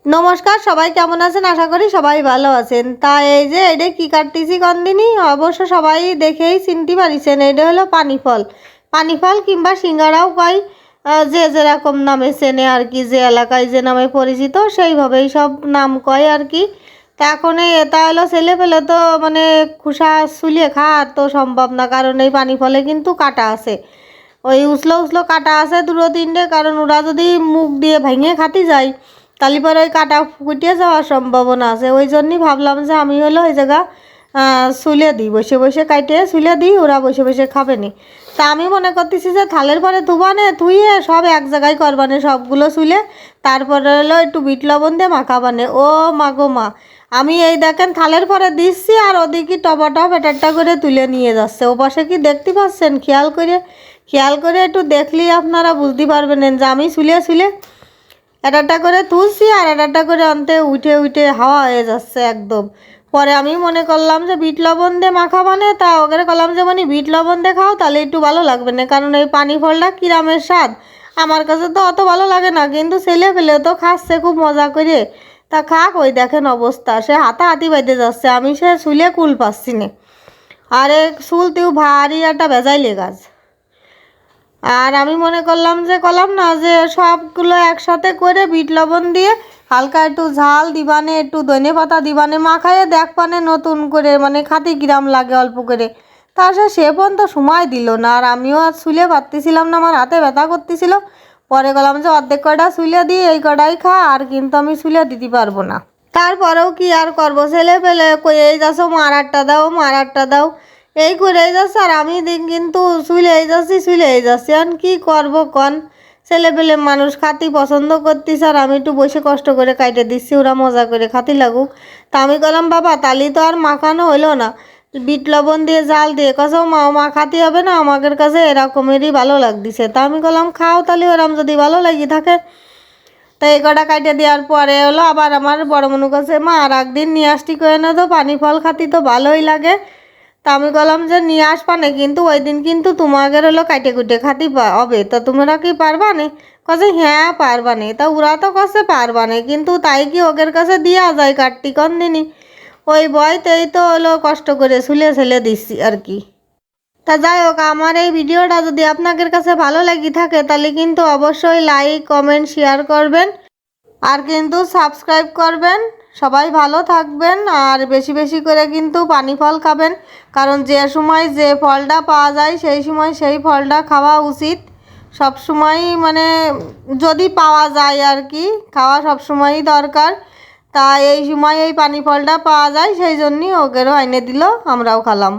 নমস্কার, সবাই কেমন আছেন? আশা করি সবাই ভালো আছেন। তা এই যে এটা কি কাটতেছি কন্দিনি, অবশ্য সবাই দেখেই চিনতে পারিছেন, এটা হলো পানি ফল। পানি ফল কিংবা সিঙ্গারাও কয়, যে যেরকম নামে চেনে আর কি, যে এলাকায় যে নামে পরিচিত সেইভাবেই সব নাম কয় আর কি। তা এখন এটা হলো ছেলে পেলে তো মানে খোসা ছুলিয়ে খাওয়া তো সম্ভব না, কারণ এই পানি ফলে কিন্তু কাটা আছে, ওই উসলো উসলো কাটা আছে দুটো তিনটে, কারণ ওরা যদি মুখ দিয়ে ভেঙে খাতে যায় তাহলে পরে ওই কাটা ফুটিয়ে যাওয়ার সম্ভাবনা আছে। ওই জন্যই ভাবলাম যে আমি হলো ওই জায়গা শুলে দিই, বসে বসে কাইটে শুলে দিই, ওরা বসে বসে খাবে নি। তা আমি মনে করতেছি যে থালের পরে ধুবানে ধুইয়ে সব এক জায়গায় করবানে সবগুলো শুলে, তারপরে হলো একটু বিট লবণ দিয়ে মাখাবানে। ও মা গো মা, আমি এই দেখেন থালের পরে দিচ্ছি আর ওদিকে টপাটপ এটা করে তুলে নিয়ে যাচ্ছে। ও পাশে কি দেখতে পাচ্ছেন? খেয়াল করে একটু দেখলেই আপনারা বুঝতে পারবেন যে আমি শুলে শুলে একটা করে তুলছি আর একটা করে আনতে উঠে উঠে হাওয়া হয়ে যাচ্ছে একদম। পরে আমি মনে করলাম যে বিট লবণ দিয়ে মাখা বানে, তা ওকে করলাম যে মানে বিট লবণ দিয়ে খাও তাহলে একটু ভালো লাগবে না, কারণ এই পানি ফলটা কিরামের স্বাদ আমার কাছে তো অত ভালো লাগে না, কিন্তু ছেলে পেলে তো খাচ্ছে খুব মজা করে। তা খাক, ওই দেখেন অবস্থা, সে হাতাহাতি বাইতে যাচ্ছে, আমি সে শুলে কুল পাচ্ছি না। আরে চুলতেও ভারী একটা ভেজাইলে গাছ। আর আমি মনে করলাম না যে সবগুলো একসাথে করে বিট লবণ দিয়ে হালকা একটু ঝাল দিবানে, একটু ধনে পাতা দিবানে, মাখাইয়ে দেখবানে নতুন করে মানে খাতি গ্রাম লাগে অল্প করে। তার সে পর্যন্ত সময় দিল না, আর আমিও আর শুলে পারতেছিলাম না, আমার হাতে ব্যথা করতেছিল। পরে গেলাম যে অর্ধেক কটা শুলে দিই, এই কটাই খা, আর কিন্তু আমি শুলে দিতে পারবো না। তারপরেও কি আর করবো, ছেলে পেলে কই যাচ্ছ মার আটটা দাও এই করেই যাচ্ছে, আর আমি কিন্তু শুলেই যাচ্ছি আর কি করবো কন। ছেলে পেলে মানুষ খাতি পছন্দ করতিস, আর আমি একটু বসে কষ্ট করে কাইটে দিচ্ছি, ওরা মজা করে খাতি লাগুক। তা আমি বললাম বাবা তালি তো আর মাখানো হইলো না, বিট লবণ দিয়ে জাল দিয়ে কাছেও মাখাতে হবে না, আমাদের কাছে এরকমেরই ভালো লাগতেছে। তা আমি বললাম খাও তাহলে, ওরম যদি ভালো লাগি থাকে। তাই এই কটা কাটে দেওয়ার পরে হলো আবার আমার বড় মনু কাছে, মা আর একদিন নিয়ে আসতি করে না তো, পানি ফল খাতি তো ভালোই লাগে। তা আমি বললাম যে নিয়ে আসবা না, কিন্তু ওই দিন কিন্তু তোমাদের হলো কাটে কুটে খাতি হবে, তা তোমরা কি পারবা না? কাছে হ্যাঁ পারবা না। তা ওরা তো কাছে পারবা না, কিন্তু তাই কি ওদের কাছে দেওয়া যায় কাটতি কোন দিনই? ওই ভয়তেই তো হলো কষ্ট করে ছেলে দিচ্ছি আর কি। তা যাই হোক, আমার এই ভিডিওটা যদি আপনাদের কাছে ভালো লাগি থাকে তাহলে কিন্তু অবশ্যই লাইক কমেন্ট শেয়ার করবেন, আর কিন্তু সাবস্ক্রাইব করবেন। সবাই ভালো থাকবেন, আর বেশি বেশি করে কিন্তু পানি ফল খাবেন, কারণ যে সময় যে ফলটা পাওয়া যায় সেই সময় সেই ফলটা খাওয়া উচিত। সব সময় মানে যদি পাওয়া যায় আর কি, খাওয়া সব সময়ই দরকার। তা এই সময় এই পানি ফলটা পাওয়া যায়, সেই জন্যই ওকেরও এনে দিল, আমরাও খেলাম।